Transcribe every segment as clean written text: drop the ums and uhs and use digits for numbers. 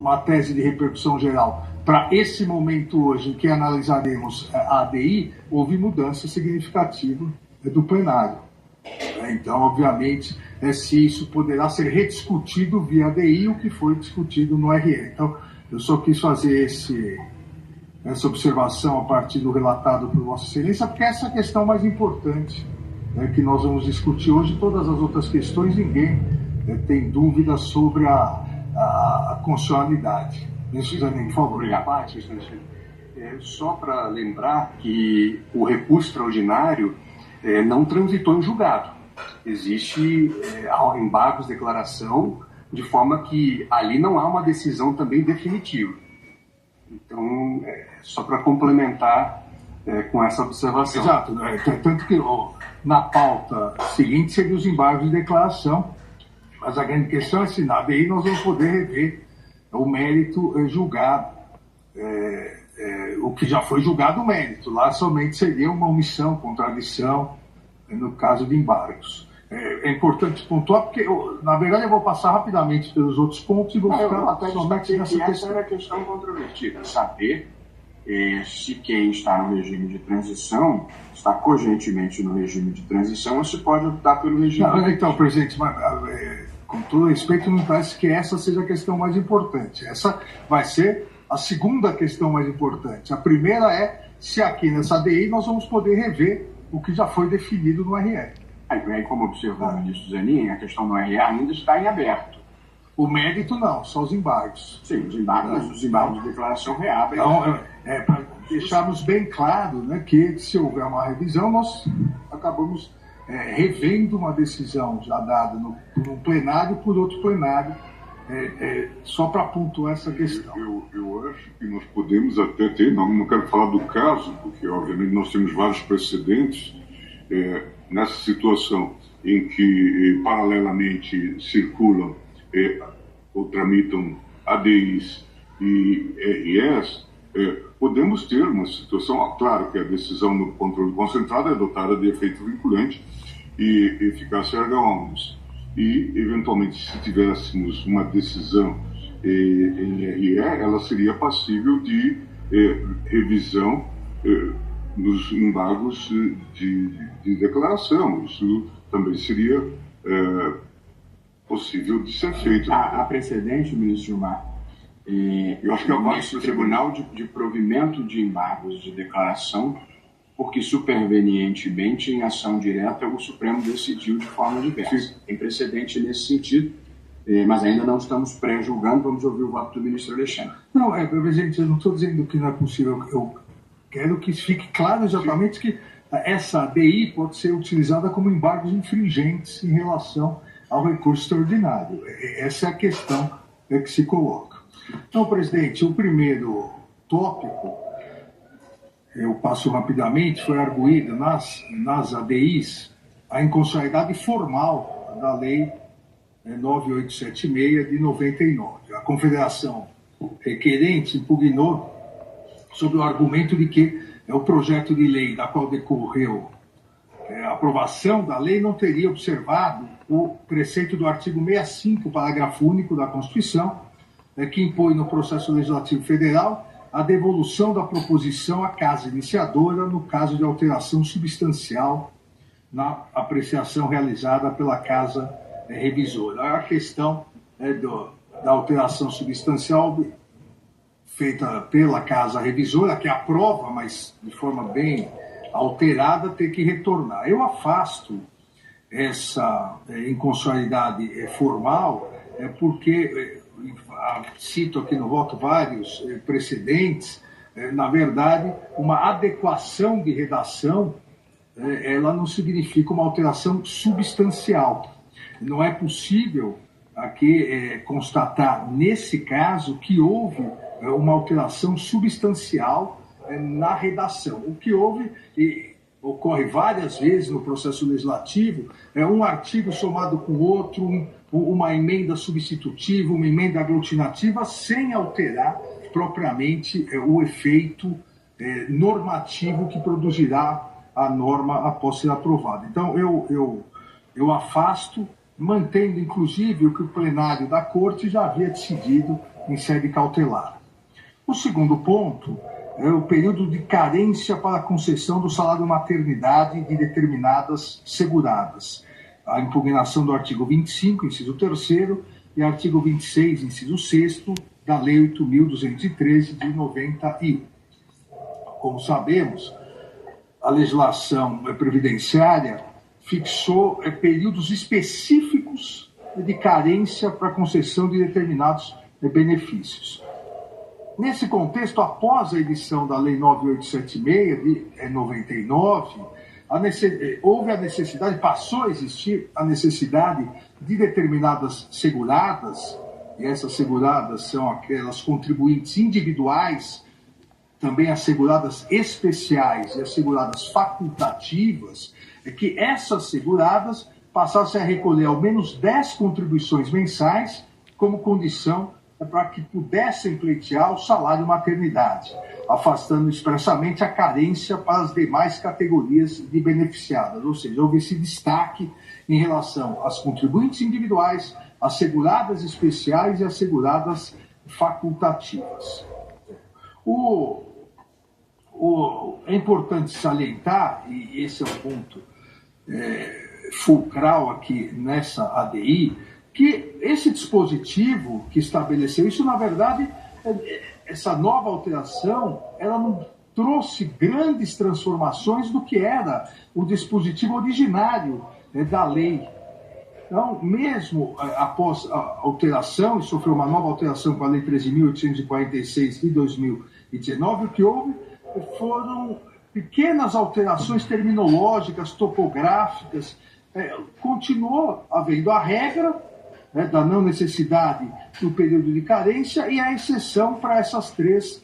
uma tese de repercussão geral para esse momento hoje em que analisaremos a ADI, houve mudança significativa do plenário. Então, obviamente, se isso poderá ser rediscutido via ADI, o que foi discutido no RE. Então, eu só quis fazer essa observação a partir do relatado por Vossa Excelência, porque essa é a questão mais importante que nós vamos discutir hoje. Todas as outras questões, ninguém tem dúvida sobre a constitucionalidade. Suzane, por favor. Obrigado. Só para lembrar que o recurso extraordinário não transitou em julgado. Existe embargos de declaração, de forma que ali não há uma decisão também definitiva. Então, só para complementar com essa observação. Exato. Tanto que na pauta seguinte seria os embargos de declaração, mas a grande questão é se na ADI nós vamos poder rever o mérito julgado, o que já foi julgado o mérito. Lá somente seria uma omissão, contradição, no caso de embargos. É importante pontuar, porque, na verdade, eu vou passar rapidamente pelos outros pontos e vou ficar somente nessa questão. Essa era a questão controvertida, saber se quem está no regime de transição está cogentemente no regime de transição ou se pode optar pelo regime. Então, presidente, com todo respeito, não parece que essa seja a questão mais importante. Essa vai ser a segunda questão mais importante. A primeira é se aqui nessa ADI nós vamos poder rever o que já foi definido no RE. Aí, como observou o ministro Zanin, a questão do RE ainda está em aberto. O mérito não, só os embargos. Sim, os embargos de declaração reabrem. Então, para deixarmos bem claro, né, que se houver uma revisão, nós acabamos revendo uma decisão já dada por um plenário por outro plenário, só para pontuar essa questão. Eu acho que nós podemos até ter, não quero falar do caso, porque obviamente nós temos vários precedentes nessa situação em que paralelamente circulam ou tramitam ADIs e REs, podemos ter uma situação, claro que a decisão no controle concentrado é dotada de efeito vinculante e eficácia erga omnes. E, eventualmente, se tivéssemos uma decisão em RE, ela seria passível de revisão nos embargos de declaração. Isso também seria possível de ser feito. Há precedente, ministro Gilmar, eu acho que é o nosso Tribunal de Provimento de Embargos de Declaração, porque supervenientemente, em ação direta, o Supremo decidiu de forma diversa. Tem precedente nesse sentido, mas ainda não estamos pré-julgando. Vamos ouvir o voto do ministro Alexandre. Não, presidente, eu não estou dizendo que não é possível. Eu quero que fique claro exatamente que essa ADI pode ser utilizada como embargos infringentes em relação ao recurso extraordinário. Essa é a questão que se coloca. Então, presidente, o primeiro tópico, eu passo rapidamente, foi arguído nas ADIs a inconstitucionalidade formal da Lei 9876 de 99. A Confederação requerente impugnou sob o argumento de que o projeto de lei da qual decorreu a aprovação da lei não teria observado o preceito do artigo 65, parágrafo único da Constituição, que impõe no processo legislativo federal a devolução da proposição à casa iniciadora no caso de alteração substancial na apreciação realizada pela casa revisora. A questão da alteração substancial feita pela casa revisora, que aprova, mas de forma bem alterada, ter que retornar. Eu afasto essa inconstitucionalidade formal porque cito aqui no voto vários precedentes. Na verdade, uma adequação de redação ela não significa uma alteração substancial. Não é possível aqui constatar, nesse caso, que houve uma alteração substancial na redação. O que houve, e ocorre várias vezes no processo legislativo, é um artigo somado com outro, uma emenda substitutiva, uma emenda aglutinativa, sem alterar propriamente o efeito normativo que produzirá a norma após ser aprovada. Então, eu afasto, mantendo inclusive o que o plenário da Corte já havia decidido em sede cautelar. O segundo ponto é o período de carência para a concessão do salário maternidade de determinadas seguradas. A impugnação do artigo 25, inciso 3º, e artigo 26, inciso 6º, da Lei 8.213, de 91. Como sabemos, a legislação previdenciária fixou períodos específicos de carência para a concessão de determinados benefícios. Nesse contexto, após a edição da Lei 9876, de 99, houve a necessidade, passou a existir a necessidade de determinadas seguradas, e essas seguradas são aquelas contribuintes individuais, também as seguradas especiais e as seguradas facultativas, que essas seguradas passassem a recolher ao menos 10 contribuições mensais como condição para que pudessem pleitear o salário maternidade, afastando expressamente a carência para as demais categorias de beneficiadas, ou seja, houve esse destaque em relação às contribuintes individuais, às seguradas especiais e às seguradas facultativas. É importante salientar, e esse é um ponto fulcral aqui nessa ADI, que esse dispositivo que estabeleceu isso, na verdade, essa nova alteração, ela não trouxe grandes transformações do que era o dispositivo originário da lei. Então, mesmo após a alteração, e sofreu uma nova alteração com a Lei 13.846 de 2019, o que houve foram pequenas alterações terminológicas, topográficas. Continuou havendo a regra da não necessidade do período de carência e a exceção para essas três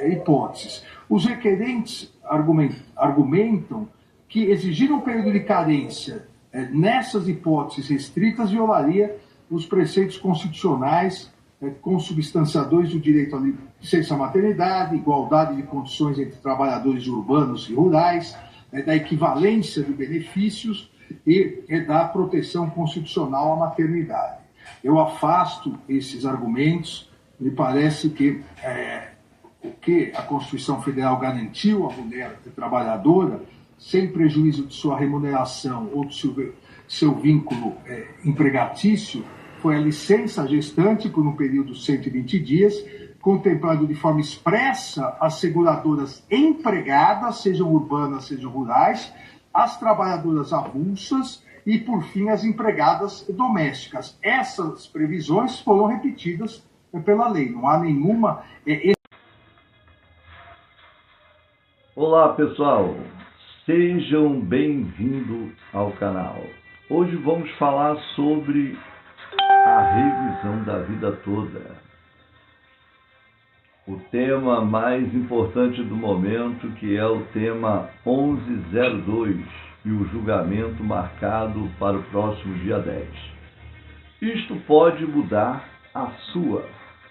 hipóteses. Os requerentes argumentam que exigir um período de carência nessas hipóteses restritas violaria os preceitos constitucionais consubstanciadores do direito à licença maternidade, igualdade de condições entre trabalhadores urbanos e rurais, da equivalência de benefícios e da proteção constitucional à maternidade. Eu afasto esses argumentos. Me parece que o que a Constituição Federal garantiu à mulher trabalhadora, sem prejuízo de sua remuneração ou do seu vínculo empregatício, foi a licença gestante por um período de 120 dias, contemplando de forma expressa as seguradoras empregadas, sejam urbanas, sejam rurais, as trabalhadoras avulsas e, por fim, as empregadas domésticas. Essas previsões foram repetidas pela lei, não há nenhuma... Olá, pessoal, sejam bem-vindos ao canal. Hoje vamos falar sobre a revisão da vida toda. O tema mais importante do momento, que é o tema 1102 e o julgamento marcado para o próximo dia 10. Isto pode mudar a sua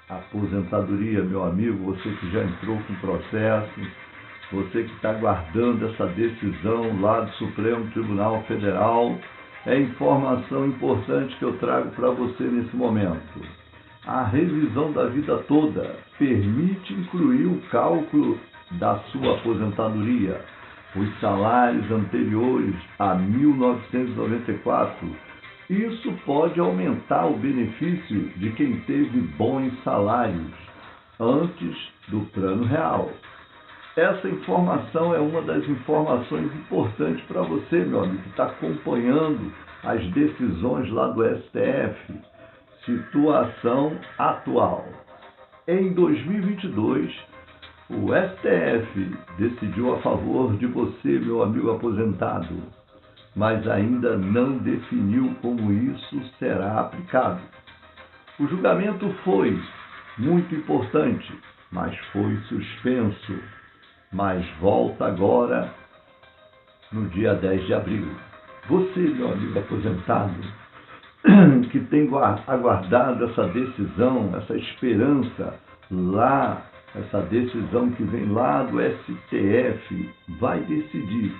aposentadoria, meu amigo, você que já entrou com processo, você que está aguardando essa decisão lá do Supremo Tribunal Federal. É informação importante que eu trago para você nesse momento. A revisão da vida toda permite incluir o cálculo da sua aposentadoria, os salários anteriores a 1994. Isso pode aumentar o benefício de quem teve bons salários antes do Plano Real. Essa informação é uma das informações importantes para você, meu amigo, que está acompanhando as decisões lá do STF. Situação atual. Em 2022, o STF decidiu a favor de você, meu amigo aposentado, mas ainda não definiu como isso será aplicado. O julgamento foi muito importante, mas foi suspenso. Mas volta agora no dia 10 de abril. Você, meu amigo aposentado, que tem aguardado essa decisão, essa esperança lá, essa decisão que vem lá do STF, vai decidir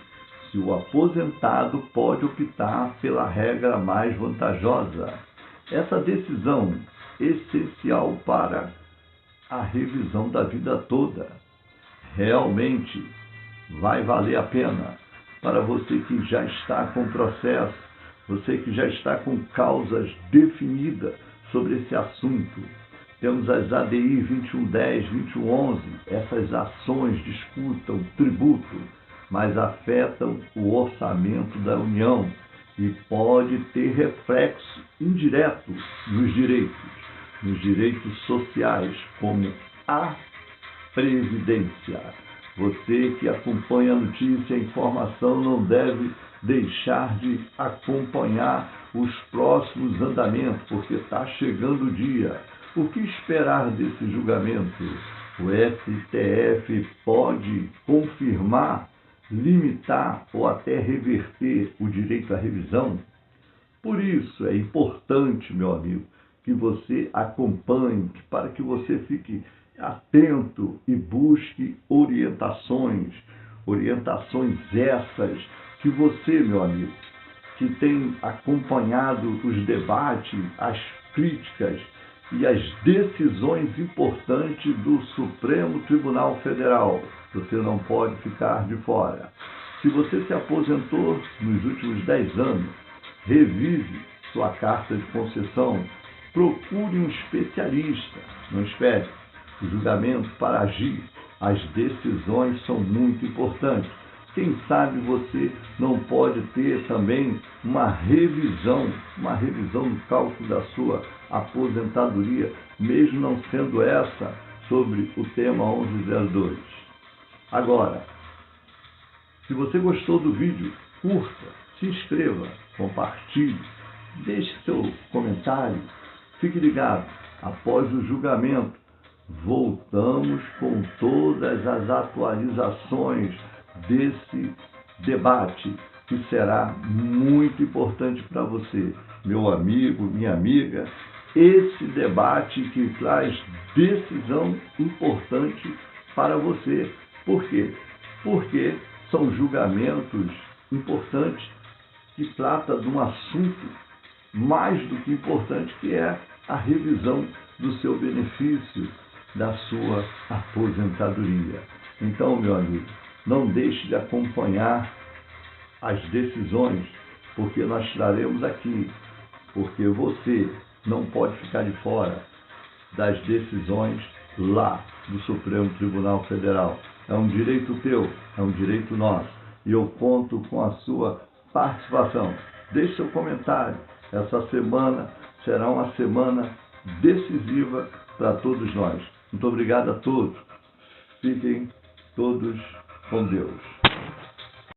se o aposentado pode optar pela regra mais vantajosa. Essa decisão essencial para a revisão da vida toda. Realmente vai valer a pena para você que já está com processo, você que já está com causas definidas sobre esse assunto. Temos as ADI 2110, 2111, essas ações disputam tributo, mas afetam o orçamento da União e pode ter reflexo indireto nos direitos sociais, como a Previdência. Você que acompanha a notícia, a informação, não deve deixar de acompanhar os próximos andamentos, porque está chegando o dia. O que esperar desse julgamento? O STF pode confirmar, limitar ou até reverter o direito à revisão? Por isso é importante, meu amigo, que você acompanhe, para que você fique atento e busque orientações essas que você, meu amigo, que tem acompanhado os debates, as críticas e as decisões importantes do Supremo Tribunal Federal. Você não pode ficar de fora. Se você se aposentou nos últimos 10 anos, revise sua carta de concessão, procure um especialista, não espere o julgamento para agir. As decisões são muito importantes. Quem sabe você não pode ter também uma revisão do cálculo da sua aposentadoria, mesmo não sendo essa sobre o tema 1102. Agora, se você gostou do vídeo, curta, se inscreva, compartilhe, deixe seu comentário, fique ligado. Após o julgamento, voltamos com todas as atualizações desse debate, que será muito importante para você, meu amigo, minha amiga. Esse debate que traz decisão importante para você. Por quê? Porque são julgamentos importantes que tratam de um assunto mais do que importante, que é a revisão do seu benefício, da sua aposentadoria. Então, meu amigo, não deixe de acompanhar as decisões, porque nós estaremos aqui, porque você não pode ficar de fora das decisões lá do Supremo Tribunal Federal. É um direito teu, é um direito nosso, e eu conto com a sua participação. Deixe seu comentário. Essa semana será uma semana decisiva para todos nós. Muito obrigado a todos. Fiquem todos com Deus.